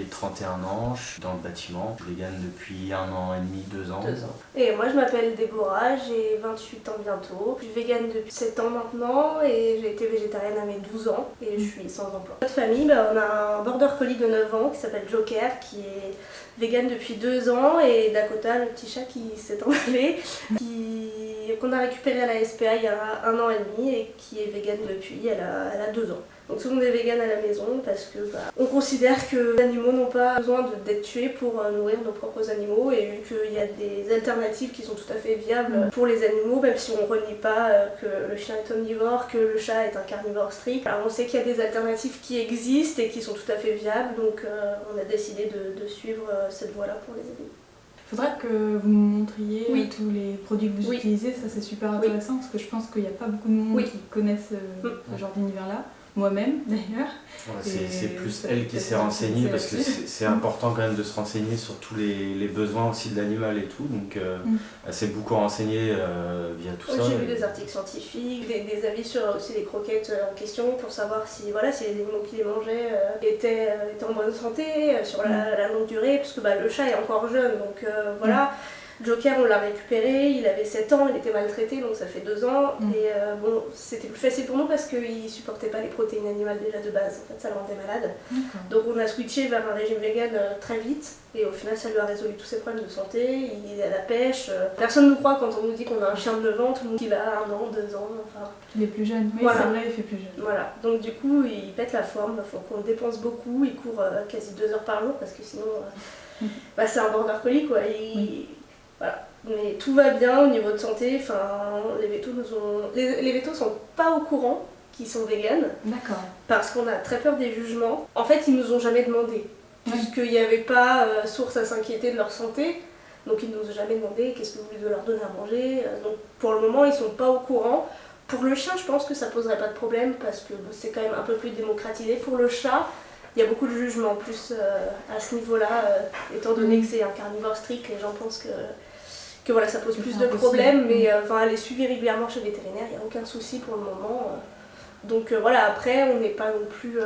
31 ans, je suis dans le bâtiment. Je suis vegan depuis 1 an et demi, 2 ans. 2 ans. Et moi je m'appelle Déborah, j'ai 28 ans bientôt. Je suis végane depuis 7 ans maintenant et j'ai été végétarienne à mes 12 ans et je suis sans emploi. Notre famille, on a un border collie de 9 ans qui s'appelle Joker qui est végane depuis 2 ans et Dakota, le petit chat qui s'est emballé, qu'on a récupéré à la SPA il y a 1 an et demi et qui est végane depuis, elle a 2 ans. Donc tout le monde est vegan à la maison parce que on considère que les animaux n'ont pas besoin d'être tués pour nourrir nos propres animaux et vu qu'il y a des alternatives qui sont tout à fait viables pour les animaux, même si on ne renie pas que le chien est omnivore, que le chat est un carnivore strict. Alors on sait qu'il y a des alternatives qui existent et qui sont tout à fait viables, donc on a décidé de suivre cette voie-là pour les animaux. Il faudrait que vous me montriez tous les produits que vous utilisez, ça c'est super intéressant parce que je pense qu'il n'y a pas beaucoup de monde qui connaissent ce genre d'univers-là. Moi-même d'ailleurs. C'est plus elle qui s'est renseignée parce que c'est important quand même de se renseigner sur tous les besoins aussi de l'animal et tout. Donc elle s'est beaucoup renseignée via tout ça. J'ai lu des articles scientifiques, des avis sur aussi les croquettes en question pour savoir si les animaux qui les mangeaient étaient en bonne santé sur la longue durée parce que le chat est encore jeune donc voilà. Joker, on l'a récupéré, il avait 7 ans, il était maltraité, donc ça fait 2 ans. Et c'était plus facile pour nous parce qu'il supportait pas les protéines animales déjà de base. En fait, ça le rendait malade. Donc on a switché vers un régime vegan très vite. Et au final, ça lui a résolu tous ses problèmes de santé. Il est à la pêche. Personne ne nous croit quand on nous dit qu'on a un chien de 9 ans, tout le monde dit qu'il a 1 an, 2 ans. Enfin... Il est plus jeune, oui, voilà. C'est vrai, il fait plus jeune. Voilà, donc du coup, il pète la forme. Il faut qu'on dépense beaucoup. Il court quasi 2 heures par jour parce que sinon, c'est un border collie quoi. Voilà. Mais tout va bien au niveau de santé, les vétos sont pas au courant qu'ils sont véganes. D'accord. Parce qu'on a très peur des jugements. En fait, ils nous ont jamais demandé, puisqu'il n'y avait pas source à s'inquiéter de leur santé. Donc ils nous ont jamais demandé qu'est-ce que vous voulez leur donner à manger. Donc pour le moment, ils sont pas au courant. Pour le chien, je pense que ça poserait pas de problème parce que c'est quand même un peu plus démocratisé. Pour le chat, il y a beaucoup de jugements en plus à ce niveau-là, étant donné que c'est un carnivore strict, les gens pensent que voilà, ça pose plus de problèmes, mais elle est suivie régulièrement chez le vétérinaire, il n'y a aucun souci pour le moment. Donc voilà, après on n'est pas non plus...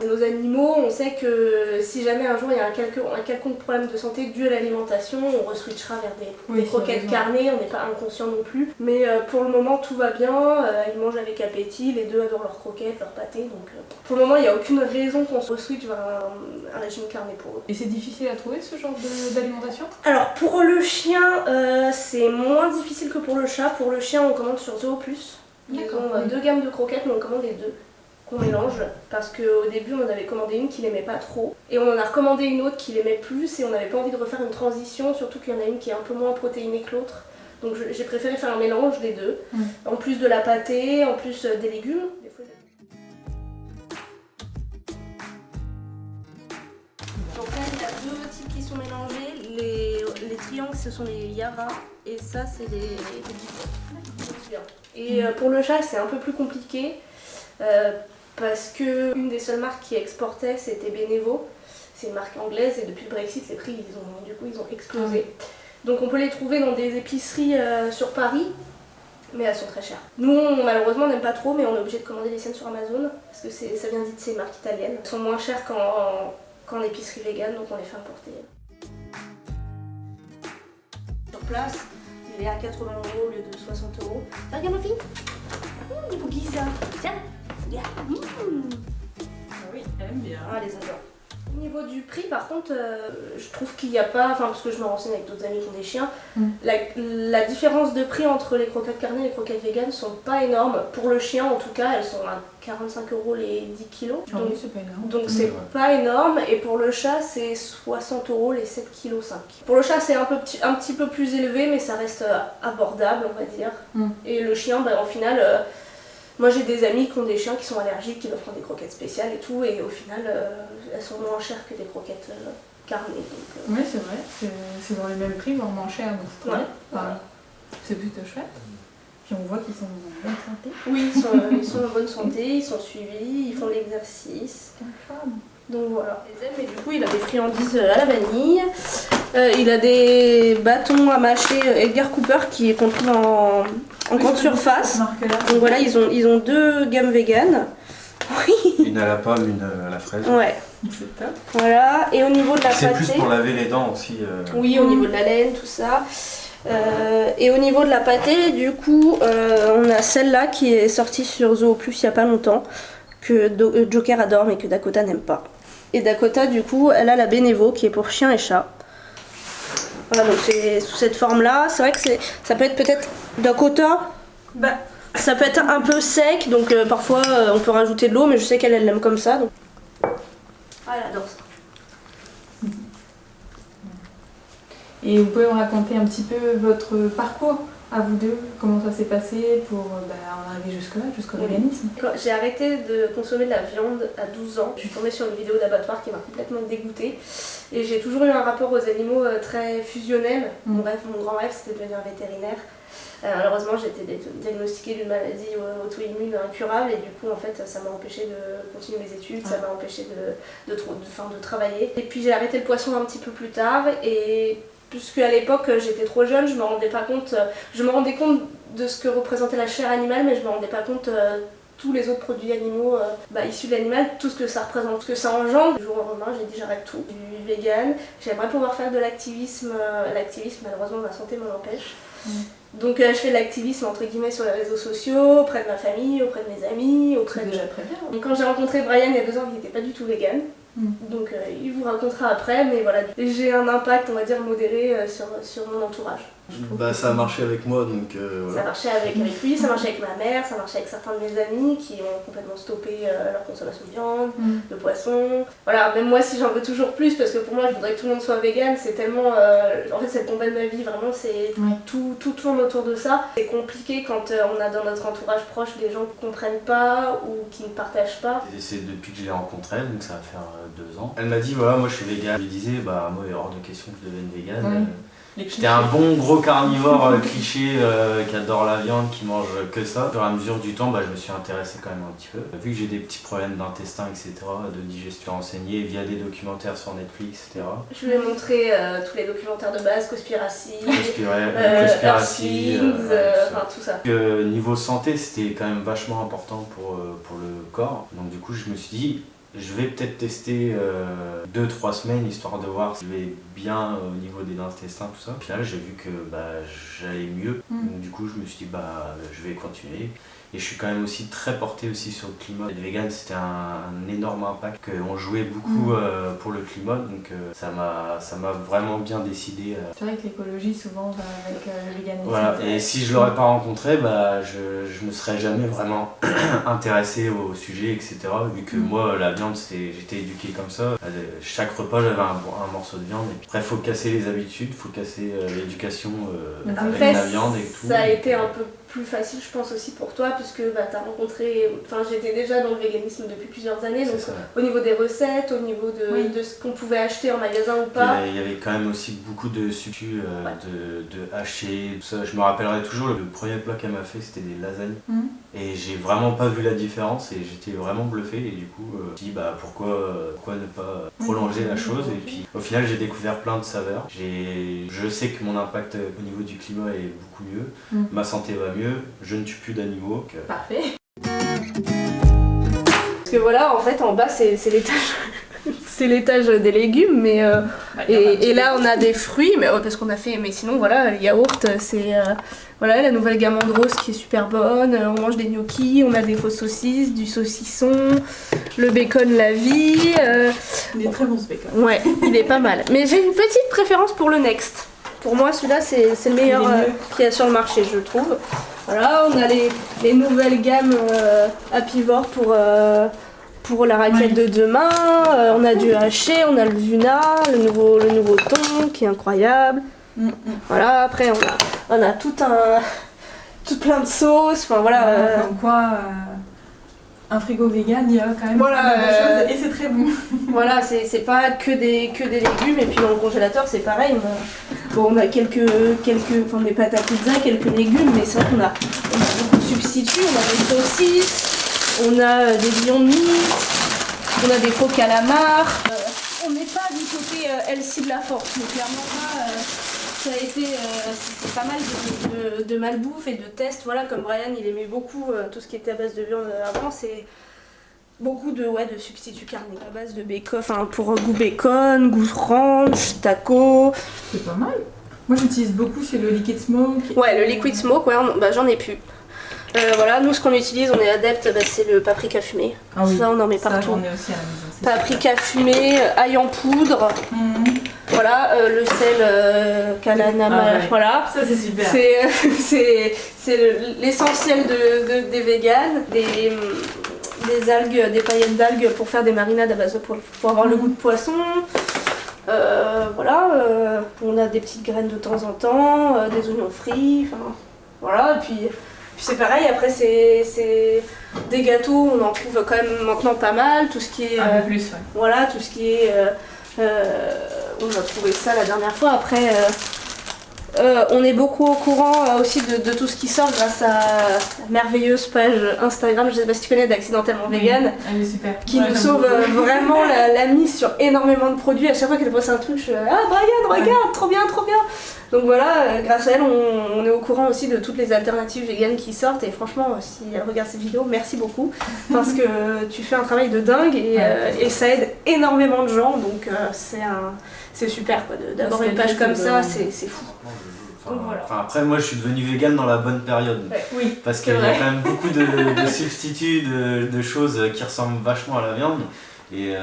nos animaux, on sait que si jamais un jour il y a un quelconque problème de santé dû à l'alimentation, on re-switchera vers des croquettes carnées, on n'est pas inconscient non plus. Mais pour le moment tout va bien, ils mangent avec appétit, les deux adorent leurs croquettes, leurs pâtés, donc pour le moment il n'y a aucune raison qu'on se re-switch vers un régime carné pour eux. Et c'est difficile à trouver ce genre d'alimentation ? Alors pour le chien, c'est moins difficile que pour le chat. Pour le chien on commande sur Zooplus. Ils ont 2 gammes de croquettes, mais on commande les 2 qu'on mélange parce qu'au début on en avait commandé une qui l'aimait pas trop et on en a recommandé une autre qui l'aimait plus et on n'avait pas envie de refaire une transition, surtout qu'il y en a une qui est un peu moins protéinée que l'autre. Donc j'ai préféré faire un mélange des 2, en plus de la pâtée, en plus des légumes. Donc là il y a 2 types qui sont mélangés, les triangles ce sont les Yara et ça c'est les Jiffy. Et pour le chat, c'est un peu plus compliqué parce que une des seules marques qui exportait, c'était Benevo. C'est une marque anglaise et depuis le Brexit, les prix ils ont explosé. Donc on peut les trouver dans des épiceries sur Paris, mais elles sont très chères. Nous, malheureusement, on n'aime pas trop, mais on est obligé de commander les siennes sur Amazon parce que ça vient d'être ces marques italiennes. Elles sont moins chères qu'en épicerie vegan, donc on les fait importer. Sur place, il est à 80 € au lieu de 60 €. T'as regardé ma fille? Il faut Giza. Tiens, regarde. Ah oui, elle aime bien. Ah, les adore. Au niveau du prix, par contre, je trouve qu'il n'y a pas, parce que je me renseigne avec d'autres amis qui ont des chiens, la différence de prix entre les croquettes carnées et les croquettes véganes sont pas énormes. Pour le chien, en tout cas, elles sont à 45 € les 10 kilos. Ah oui, c'est pas énorme. Donc c'est pas énorme. Et pour le chat, c'est 60 € les 7,5 kg. Pour le chat, c'est un petit peu plus élevé, mais ça reste abordable, on va dire. Et le chien, au final... moi j'ai des amis qui ont des chiens qui sont allergiques, qui doivent prendre des croquettes spéciales et tout, et au final elles sont moins chères que des croquettes carnées. Oui c'est vrai, c'est dans les mêmes prix, voire moins cher, donc c'est très bien. C'est plutôt chouette. Puis on voit qu'ils sont en bonne santé. Oui, ils sont en bonne santé, ils sont suivis, ils font l'exercice. Donc voilà. Et du coup il a des friandises à la vanille, il a des bâtons à mâcher Edgar Cooper qu'on trouve en grande surface. Donc voilà, ils ont 2 gammes véganes. Une à la pomme, une à la fraise. Ouais. C'est top. Voilà, et au niveau de la pâtée... C'est plus pour laver les dents aussi. Oui, au niveau de la laine, tout ça. Et au niveau de la pâtée, du coup, on a celle-là qui est sortie sur Zooplus il n'y a pas longtemps, que Joker adore mais que Dakota n'aime pas. Et Dakota, du coup, elle a la Benevo qui est pour chien et chat. Voilà, donc c'est sous cette forme-là. C'est vrai que ça peut être peut-être Dakota. Ça peut être un peu sec, donc parfois on peut rajouter de l'eau, mais je sais qu'elle l'aime comme ça. Donc... Ah, elle adore ça. Et vous pouvez me raconter un petit peu votre parcours à vous deux, comment ça s'est passé pour en arriver jusque-là, jusqu'au véganisme. J'ai arrêté de consommer de la viande à 12 ans. Je suis tombée sur une vidéo d'abattoir qui m'a complètement dégoûtée. Et j'ai toujours eu un rapport aux animaux très fusionnel. Mon grand rêve, c'était de devenir vétérinaire. Malheureusement, j'ai été diagnostiquée d'une maladie auto-immune incurable et du coup, en fait, ça m'a empêché de continuer mes études, ça m'a empêché de travailler. Et puis j'ai arrêté le poisson un petit peu plus tard et puisque à l'époque j'étais trop jeune, je me rendais compte de ce que représentait la chair animale, mais je me rendais pas compte tous les autres produits animaux issus de l'animal, tout ce que ça représente, ce que ça engendre. Du jour au lendemain, j'ai dit j'arrête tout, du vegan. J'aimerais pouvoir faire de l'activisme. L'activisme, malheureusement, ma santé m'en empêche. Donc je fais de l'activisme entre guillemets sur les réseaux sociaux, auprès de ma famille, auprès de mes amis, auprès de... Déjà très bien. Donc, quand j'ai rencontré Brian il y a 2 ans, il n'était pas du tout vegan. Donc il vous racontera après, mais voilà, j'ai un impact, on va dire, modéré sur mon entourage. Ça a marché avec moi, donc voilà. Ça marchait avec lui, ça marchait avec ma mère, ça marchait avec certains de mes amis qui ont complètement stoppé leur consommation de viande, de poisson. Voilà, même moi si j'en veux toujours plus, parce que pour moi je voudrais que tout le monde soit vegan, c'est tellement... en fait c'est le combat de ma vie, vraiment, c'est tout tourne autour de ça. C'est compliqué quand on a dans notre entourage proche des gens qui ne comprennent pas ou qui ne partagent pas. C'est depuis que je l'ai rencontrée, donc ça va faire 2 ans. Elle m'a dit voilà, moi je suis vegan. Je lui disais moi il est hors de question que je devienne vegan. J'étais un bon gros carnivore cliché qui adore la viande, qui mange que ça. Au fur et à mesure du temps, je me suis intéressé quand même un petit peu. Vu que j'ai des petits problèmes d'intestin, etc., de digestion, renseigné via des documentaires sur Netflix, etc. Je lui ai montré tous les documentaires de base, Conspiracy, tout ça. Niveau santé, c'était quand même vachement important pour le corps. Donc du coup, je me suis dit, je vais peut-être tester 2-3 semaines histoire de voir si je vais bien au niveau des intestins, tout ça. Au final, j'ai vu que j'allais mieux. Donc du coup, je me suis dit, je vais continuer. Et je suis quand même aussi très porté aussi sur le climat. Être vegan, c'était un énorme impact, qu'on jouait beaucoup pour le climat, donc ça m'a vraiment bien décidé. C'est vrai que l'écologie souvent va avec le véganisme. Voilà, et si je l'aurais pas rencontré, je me serais jamais vraiment intéressé au sujet, etc. Vu que moi, la viande, j'étais éduqué comme ça. Chaque repas, j'avais un morceau de viande. Et puis, après, il faut casser les habitudes, il faut casser l'éducation avec la viande et tout. Ça a été un peu plus facile, je pense, aussi pour toi, puisque t'as rencontré... Enfin, j'étais déjà dans le véganisme depuis plusieurs années, donc au niveau des recettes, au niveau de ce qu'on pouvait acheter en magasin ou pas. Il y avait quand même aussi beaucoup de substituts, de hachés, tout ça. Je me rappellerai toujours, le premier plat qu'elle m'a fait, c'était des lasagnes. Et j'ai vraiment pas vu la différence et j'étais vraiment bluffé. Et du coup, je me suis dit, pourquoi ne pas prolonger la chose. Et puis, au final, j'ai découvert plein de saveurs. Je sais que mon impact au niveau du climat est beaucoup mieux. Ma santé va mieux. Je ne tue plus d'animaux. Parfait. Parce que voilà, en fait, en bas, c'est l'étage. C'est l'étage des légumes, mais et là on a des fruits, mais parce qu'on a fait, mais sinon voilà, le yaourt, c'est voilà la nouvelle gamme Andros qui est super bonne. On mange des gnocchis, on a des fausses saucisses, du saucisson, le bacon la vie. Il est très bon ce bacon. Ouais, il est pas mal. Mais j'ai une petite préférence pour le Next. Pour moi, celui-là, c'est le meilleur qu'il y a sur le marché, je trouve. Voilà, on a les nouvelles gammes Apivore pour la raclette de demain. On a du haché, on a le Vuna, le nouveau thon qui est incroyable. Voilà, après on a tout plein de sauces. Enfin voilà. Comme quoi, un frigo vegan, il y a quand même pas mal de choses et c'est très bon. Voilà, c'est pas que des légumes, et puis dans le congélateur c'est pareil. On a quelques enfin des pâtes à pizza, quelques légumes, mais c'est vrai qu'on a beaucoup de substituts. On a des saucisses. On a des Beyond Meat, on a des faux calamars. On n'est pas du côté LC de la force, mais clairement là, ça a été c'est pas mal de malbouffe et de tests. Voilà, comme Brian, il aimait beaucoup tout ce qui était à base de viande avant. Beaucoup de substituts carnés à base de bacon, enfin pour goût bacon, goût ranch, taco. C'est pas mal. Moi j'utilise beaucoup, c'est le liquid smoke. Ouais, le liquid smoke, ouais, j'en ai plus. Voilà, nous ce qu'on utilise, on est adepte, c'est le paprika fumé. Ah oui. Ça on en met partout. Ça, j'en ai aussi à la maison. Paprika fumé, ail en poudre. Voilà, le sel Kalanama, voilà. Ça c'est super. C'est l'essentiel des véganes, des algues, des paillettes d'algues pour faire des marinades à base de pour avoir le goût de poisson. Voilà, on a des petites graines de temps en temps, des oignons frits, enfin voilà, et puis c'est pareil, après c'est des gâteaux, on en trouve quand même maintenant pas mal, tout ce qui est... Un peu plus, ouais. Voilà, tout ce qui est... on a trouvé ça la dernière fois, après... on est beaucoup au courant aussi de tout ce qui sort grâce à la merveilleuse page Instagram, je sais pas si tu connais, d'Accidentellement Vegan, elle est super. qui nous sauve vraiment la mise sur énormément de produits. À chaque fois qu'elle poste un truc, je suis ah Brian, regarde, trop bien, trop bien. Donc voilà, grâce à elle, on est au courant aussi de toutes les alternatives véganes qui sortent. Et franchement, si elle regarde cette vidéo, merci beaucoup parce que tu fais un travail de dingue et ça aide énormément de gens. Donc c'est super quoi, d'avoir une page comme ça, c'est fou. Enfin, après, moi je suis devenu vegan dans la bonne période. Oui, parce qu'il y a quand même beaucoup de substituts, de choses qui ressemblent vachement à la viande. Et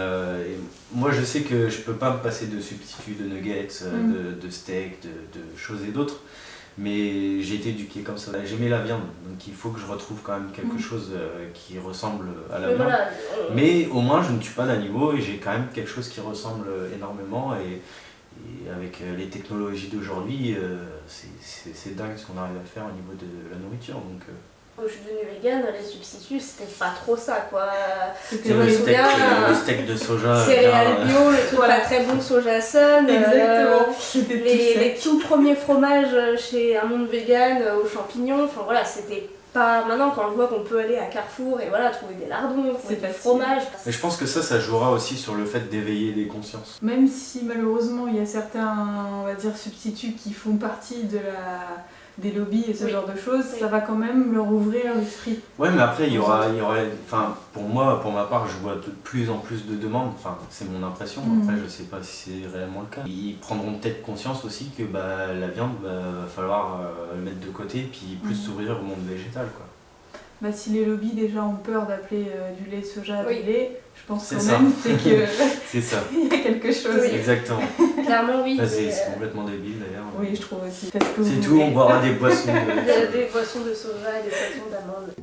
moi je sais que je peux pas me passer de substituts, de nuggets, de steaks, de choses et d'autres. Mais j'ai été éduqué comme ça. J'aimais la viande, donc il faut que je retrouve quand même quelque chose qui ressemble à la viande. Voilà. Mais au moins je ne tue pas d'animaux et j'ai quand même quelque chose qui ressemble énormément. Et avec les technologies d'aujourd'hui, c'est dingue ce qu'on arrive à faire au niveau de la nourriture. Donc, quand je suis devenue vegan, les substituts c'était pas trop ça quoi. C'était le steak de soja. Céréales bio, le truc pas très bon soja sun. Exactement. Les tout premiers fromages chez Un Monde Vegan aux champignons. Enfin voilà, c'était pas maintenant quand je vois qu'on peut aller à Carrefour et voilà trouver des lardons, trouver du fromage. Mais je pense que ça jouera aussi sur le fait d'éveiller les consciences. Même si malheureusement il y a certains, on va dire, substituts qui font partie des lobbies et ce genre de choses, ça va quand même leur ouvrir l'esprit. Ouais, mais après il y aura enfin pour moi, pour ma part, je vois de plus en plus de demandes, enfin c'est mon impression, après je sais pas si c'est réellement le cas. Ils prendront peut-être conscience aussi que la viande, va falloir le mettre de côté puis plus s'ouvrir au monde végétal quoi. Bah, si les lobbies déjà ont peur d'appeler du lait de soja du lait, je pense quand ça. même que c'est ça. Il y a quelque chose. Oui. Exactement. Clairement oui. C'est complètement débile d'ailleurs. Oui, je trouve aussi. C'est tout, on boira des boissons. Des boissons de soja et des boissons d'amande.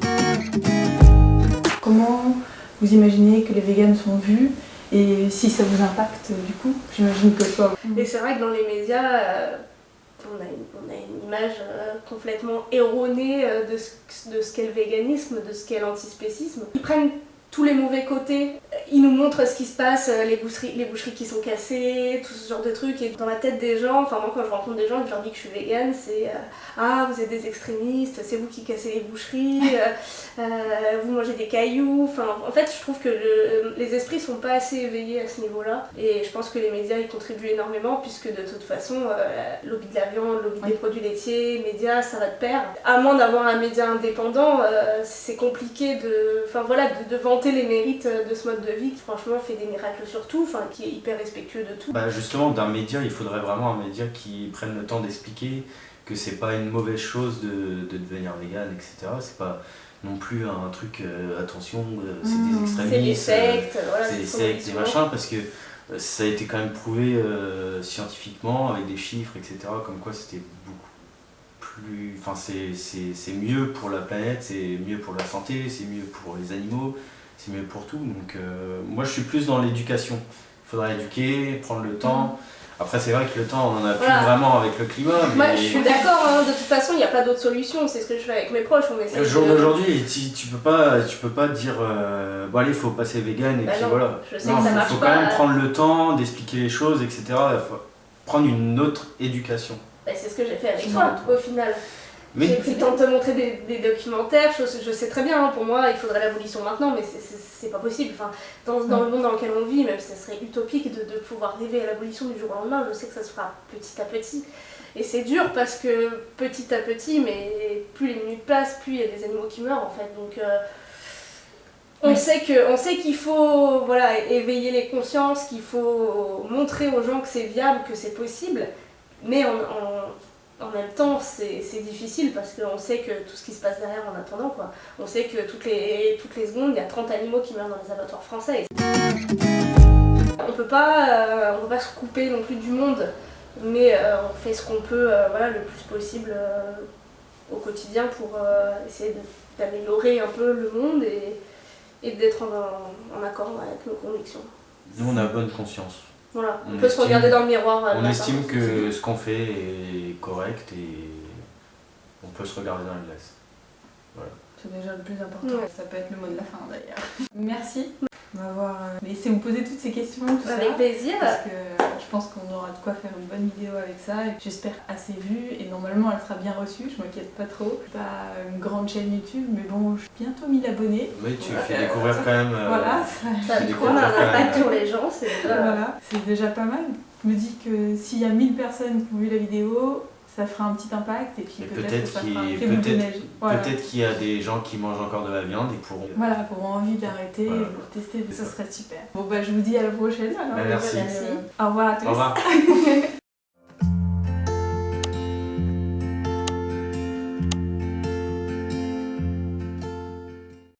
Comment vous imaginez que les véganes sont vus et si ça vous impacte du coup? J'imagine que toi. Et c'est vrai que dans les médias, on a une image complètement erronée de ce qu'est le véganisme, de ce qu'est l'antispécisme. Ils prennent tous les mauvais côtés, ils nous montrent ce qui se passe, les boucheries qui sont cassées, tout ce genre de trucs. Et dans la tête des gens, enfin moi quand je rencontre des gens et que je leur dis que je suis végane, c'est ah vous êtes des extrémistes, c'est vous qui cassez les boucheries, vous mangez des cailloux. Enfin en fait je trouve que les esprits sont pas assez éveillés à ce niveau-là. Et je pense que les médias y contribuent énormément puisque de toute façon, lobby de la viande, lobby des produits laitiers, médias, ça va de pair. À moins d'avoir un média indépendant, c'est compliqué de vanter les mérites de ce mode de vie qui franchement fait des miracles sur tout, qui est hyper respectueux de tout. Justement d'un média, il faudrait vraiment un média qui prenne le temps d'expliquer que c'est pas une mauvaise chose de devenir vegan, etc. C'est pas non plus un truc, attention, c'est des extrémistes, c'est des sectes, c'est des sectes, des machins, parce que ça a été quand même prouvé scientifiquement avec des chiffres, etc. Comme quoi c'était beaucoup plus, enfin c'est mieux pour la planète, c'est mieux pour la santé, c'est mieux pour les animaux. C'est mieux pour tout, donc moi je suis plus dans l'éducation. Il faudra éduquer, prendre le temps. Après c'est vrai que le temps on en a plus vraiment avec le climat. Mais... Moi je suis d'accord, de toute façon il n'y a pas d'autre solution, c'est ce que je fais avec mes proches. Le jour d'aujourd'hui, tu peux pas dire bon allez il faut passer vegan et puis non, voilà. Je sais que ça marche faut pas, quand même prendre le temps d'expliquer les choses, etc. Il faut prendre une autre éducation. C'est ce que j'ai fait avec toi au final. Mais... J'ai pris le temps de te montrer des documentaires, je sais très bien, pour moi il faudrait l'abolition maintenant, mais c'est pas possible. Enfin, dans le monde dans lequel on vit, même ça serait utopique de pouvoir arriver à l'abolition du jour au lendemain, je sais que ça se fera petit à petit. Et c'est dur parce que petit à petit, mais plus les minutes passent, plus il y a des animaux qui meurent en fait. Donc On sait qu'il faut éveiller les consciences, qu'il faut montrer aux gens que c'est viable, que c'est possible, mais en même temps c'est difficile parce qu'on sait que tout ce qui se passe derrière en attendant, quoi. On sait que toutes les secondes il y a 30 animaux qui meurent dans les abattoirs français. On peut pas se couper non plus du monde, mais on fait ce qu'on peut le plus possible au quotidien pour essayer d'améliorer un peu le monde et d'être en accord avec nos convictions. Nous, on a bonne conscience. Voilà, on peut se regarder dans le miroir. On estime que ce qu'on fait est correct et on peut se regarder dans la glace. Voilà. C'est déjà le plus important. Ça peut être le mot de la fin d'ailleurs. Merci m'avoir laissé me poser toutes ces questions. Avec plaisir. Parce que je pense qu'on aura de quoi faire une bonne vidéo avec ça. Et j'espère assez vue et normalement elle sera bien reçue. Je m'inquiète pas trop. Je suis pas une grande chaîne YouTube, mais bon, je suis bientôt 1000 abonnés. Oui, tu fais découvrir quand même. Voilà, ça a un impact sur les gens. C'est déjà pas mal. Je me dis que s'il y a 1000 personnes qui ont vu la vidéo, ça fera un petit impact et puis peut-être qu'il y a des gens qui mangent encore de la viande et pourront envie d'arrêter et pour tester, ça serait super. Bon bah je vous dis à la prochaine alors. Merci. Au revoir à tous. Au revoir.